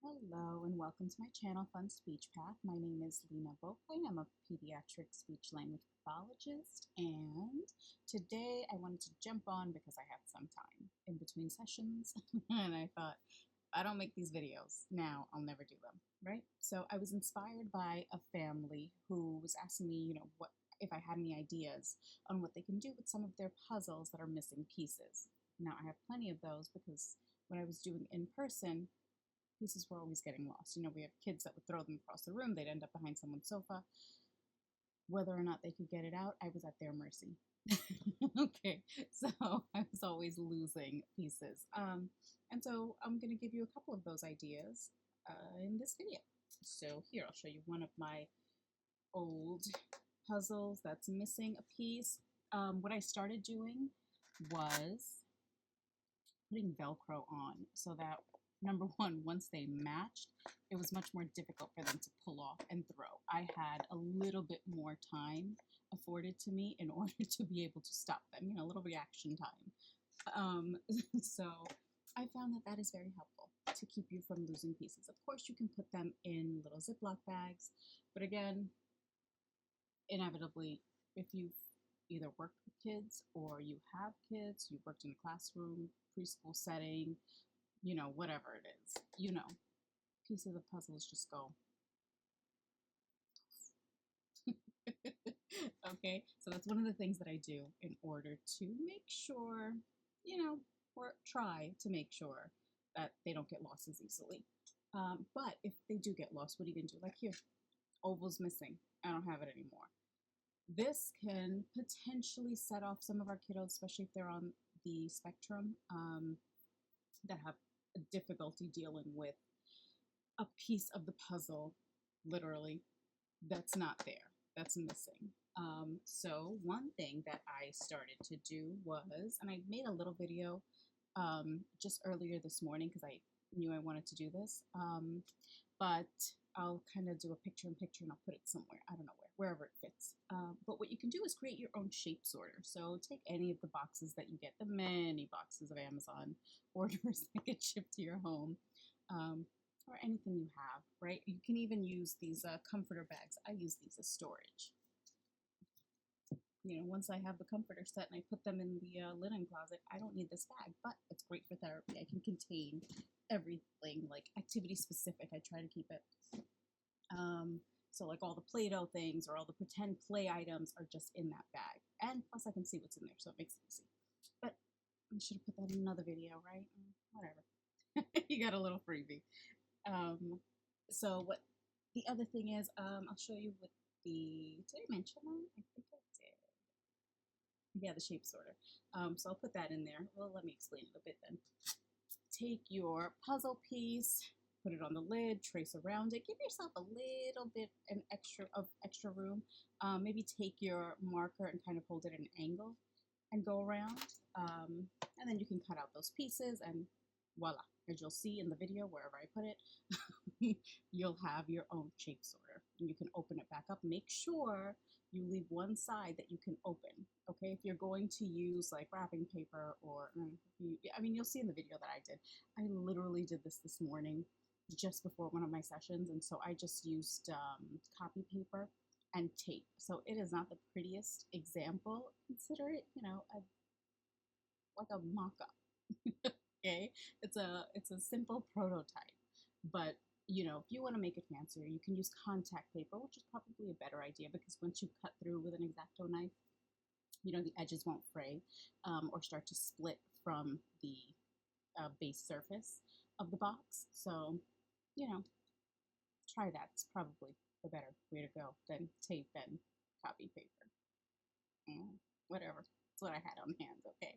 Hello and welcome to my channel, Fun Speech Path. My name is Lena Boakling. I'm a pediatric speech language pathologist, and today I wanted to jump on because I have some time in between sessions and I thought, if I don't make these videos now, I'll never do them, right? So I was inspired by a family who was asking me, what if I had any ideas on what they can do with some of their puzzles that are missing pieces. Now I have plenty of those because when I was doing in person, pieces were always getting lost. We have kids that would throw them across the room, they'd end up behind someone's sofa. Whether or not they could get it out, I was at their mercy. Okay, so I was always losing pieces. And so I'm going to give you a couple of those ideas in this video. So here, I'll show you one of my old puzzles that's missing a piece. What I started doing was putting Velcro on so that, number one, once they matched, it was much more difficult for them to pull off and throw. I had a little bit more time afforded to me in order to be able to stop them, a little reaction time. So I found that that is very helpful to keep you from losing pieces. Of course, you can put them in little Ziploc bags, but again, inevitably, if you've either worked with kids or you have kids, you've worked in a classroom, preschool setting, whatever it is, pieces of puzzles just go. Okay, so that's one of the things that I do in order to make sure, or try to make sure that they don't get lost as easily. But if they do get lost, what are you going to do? Like here, oval's missing. I don't have it anymore. This can potentially set off some of our kiddos, especially if they're on the spectrum, that have difficulty dealing with a piece of the puzzle, literally, that's not there, that's missing. So one thing that I started to do was, and I made a little video just earlier this morning because I knew I wanted to do this, but I'll kind of do a picture-in-picture and I'll put it somewhere, I don't know wherever it fits. But what you can do is create your own shape sorter. So take any of the boxes that you get, the many boxes of Amazon orders that get shipped to your home, or anything you have, right? You can even use these comforter bags. I use these as storage. Once I have the comforter set and I put them in the linen closet, I don't need this bag, but it's great for therapy. I can contain everything, like activity specific. I try to keep it. So like all the Play-Doh things or all the pretend play items are just in that bag. And plus I can see what's in there, so it makes it easy. But I should have put that in another video, right? Whatever. You got a little freebie. So what the other thing is, I'll show you with did I mention that? I think I did. Yeah, the shape sorter. So I'll put that in there. Well, let me explain it a bit then. Take your puzzle piece, put it on the lid, trace around it, give yourself a little bit of extra room. Maybe take your marker and kind of hold it at an angle and go around. And then you can cut out those pieces and voila, as you'll see in the video, wherever I put it, you'll have your own shape sorter. And you can open it back up. Make sure you leave one side that you can open, okay? If you're going to use like wrapping paper or, you'll see in the video that I did. I literally did this morning just before one of my sessions, and so I just used copy paper and tape. So it is not the prettiest example. Consider it, like a mock-up. Okay, it's a simple prototype, but if you want to make it fancier, you can use contact paper, which is probably a better idea because once you cut through with an X-Acto knife, the edges won't fray or start to split from the base surface of the box. So, try that. It's probably the better way to go than tape and copy paper. Whatever. That's what I had on hand, okay?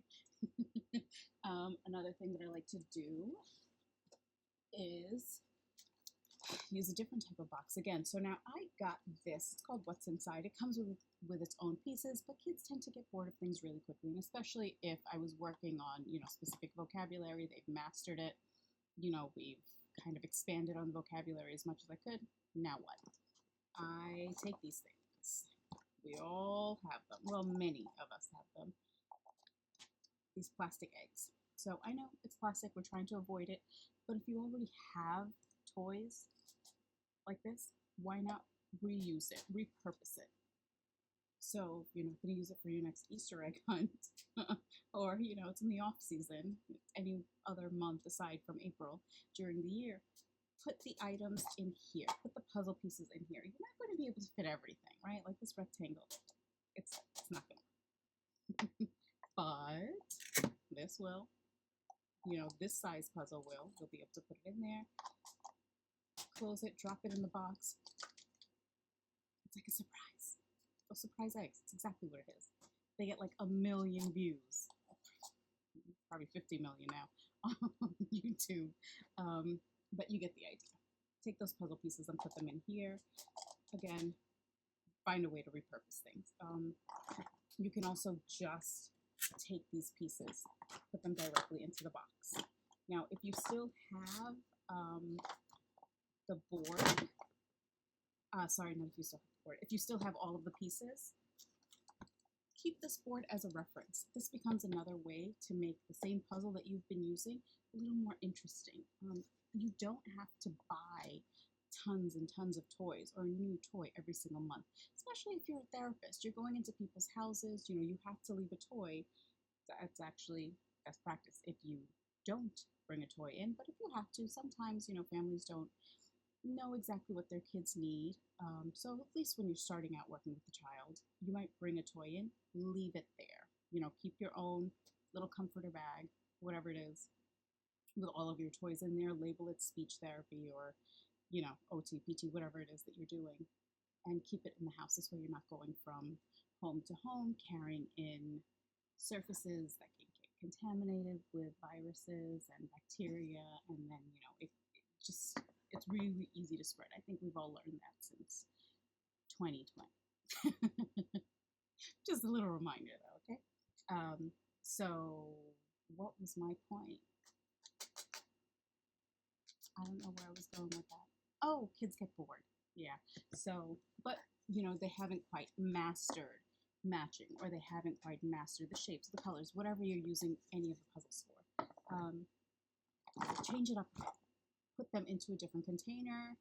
Another thing that I like to do is use a different type of box again. So now I got this. It's called What's Inside. It comes with its own pieces, but kids tend to get bored of things really quickly, and especially if I was working on, specific vocabulary, they've mastered it. We've kind of expanded on the vocabulary as much as I could. Now what? I take these things. We all have them. Well, many of us have them. These plastic eggs. So I know it's plastic, we're trying to avoid it, but if you already have toys like this, why not reuse it, repurpose it? So you're not going to use it for your next Easter egg hunt, or it's in the off season, any other month aside from April during the year. Put the items in here. Put the puzzle pieces in here. You're not going to be able to fit everything, right? Like this rectangle, it's not going to. But this will, this size puzzle will. You'll be able to put it in there, close it, drop it in the box. It's like a surprise. Those surprise eggs. It's exactly what it is. They get like 1 million views. Probably 50 million now on YouTube. But you get the idea. Take those puzzle pieces and put them in here. Again, find a way to repurpose things. You can also just take these pieces, put them directly into the box. Now, if you still have the board, sorry, not if you still have the board. If you still have all of the pieces, keep this board as a reference. This becomes another way to make the same puzzle that you've been using a little more interesting. You don't have to buy tons and tons of toys or a new toy every single month, especially if you're a therapist. You're going into people's houses, you have to leave a toy. That's actually best practice if you don't bring a toy in, but if you have to, sometimes, families don't know exactly what their kids need. So at least when you're starting out working with the child, you might bring a toy in, leave it there. Keep your own little comforter bag, whatever it is, with all of your toys in there. Label it speech therapy or, OT, PT, whatever it is that you're doing, and keep it in the house. This way you're not going from home to home, carrying in surfaces that can get contaminated with viruses and bacteria, and then, it's really easy to spread. I think we've all learned that since 2020. Just a little reminder though, okay? So what was my point? I don't know where I was going with that. Oh, kids get bored. Yeah. So, but they haven't quite mastered matching, or they haven't quite mastered the shapes, the colors, whatever you're using any of the puzzles for. Change it up. Put them into a different container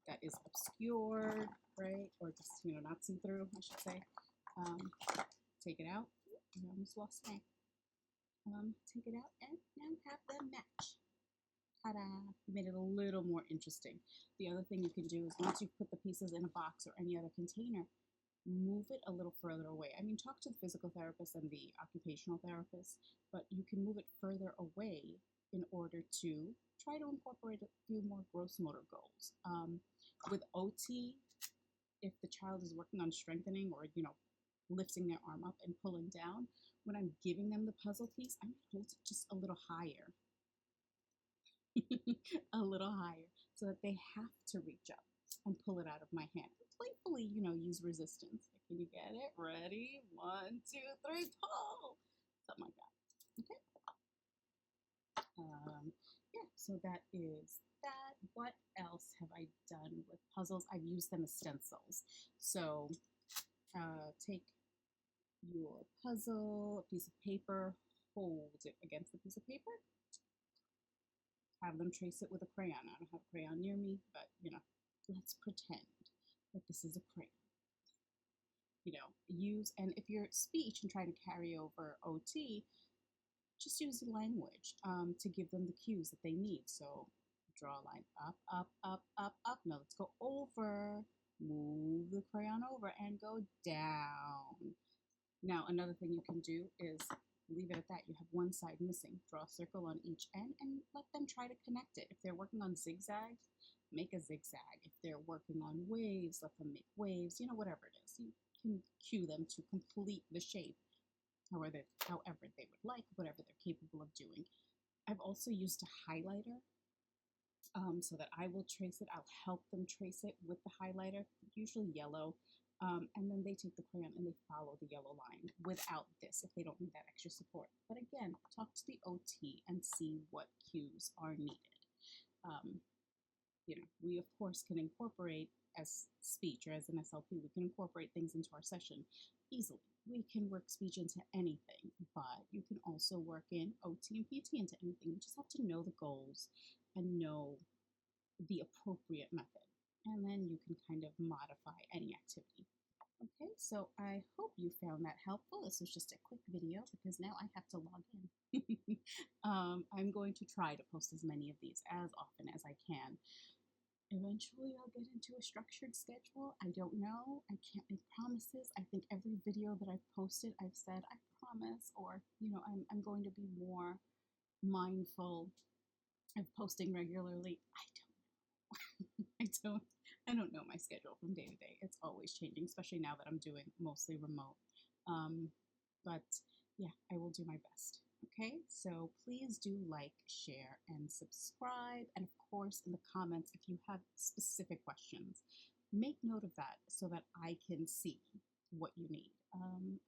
that is obscured, right? Or just, not see-through, I should say. Take it out. I almost lost my. Take it out and now have them match. Ta-da! You made it a little more interesting. The other thing you can do is once you put the pieces in a box or any other container, move it a little further away. I mean, talk to the physical therapist and the occupational therapist, but you can move it further away in order to try to incorporate a few more gross motor goals. With OT, if the child is working on strengthening or, lifting their arm up and pulling down, when I'm giving them the puzzle piece, I'm going to hold it just a little higher. A little higher, so that they have to reach up and pull it out of my hand. Playfully, use resistance. Can you get it? Ready? 1, 2, 3, pull! Something like that. Okay? Yeah, so that is that. What else have I done with puzzles? I've used them as stencils. So take your puzzle, a piece of paper, hold it against the piece of paper, have them trace it with a crayon. I don't have a crayon near me, but, let's pretend that this is a crayon. Use, and if you're speech and trying to carry over OT, just use the language to give them the cues that they need. So draw a line up, up, up, up, up. Now let's go over, move the crayon over and go down. Now another thing you can do is leave it at that. You have one side missing. Draw a circle on each end and let them try to connect it. If they're working on zigzags, make a zigzag. If they're working on waves, let them make waves. Whatever it is. You can cue them to complete the shape however they would like, whatever they're capable of doing. I've also used a highlighter so that I will trace it. I'll help them trace it with the highlighter, usually yellow. And then they take the crayon and they follow the yellow line without this if they don't need that extra support. But again, talk to the OT and see what cues are needed. We of course can incorporate, as speech or as an SLP, we can incorporate things into our session easily. We can work speech into anything, but you can also work in OT and PT into anything. You just have to know the goals and know the appropriate method. And then you can kind of modify any activity. Okay, so I hope you found that helpful. This was just a quick video because now I have to log in. I'm going to try to post as many of these as often as I can. Eventually, I'll get into a structured schedule. I don't know. I can't make promises. I think every video that I've posted, I've said, I promise, or, I'm going to be more mindful of posting regularly. I don't I don't know my schedule from day to day. It's always changing, especially now that I'm doing mostly remote. Um, but yeah, I will do my best. Okay, so please do like, share, and subscribe. And of course, in the comments, if you have specific questions, make note of that so that I can see what you need.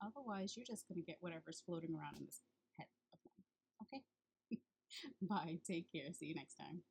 Otherwise, you're just going to get whatever's floating around in this head of mine. Okay? Bye. Take care. See you next time.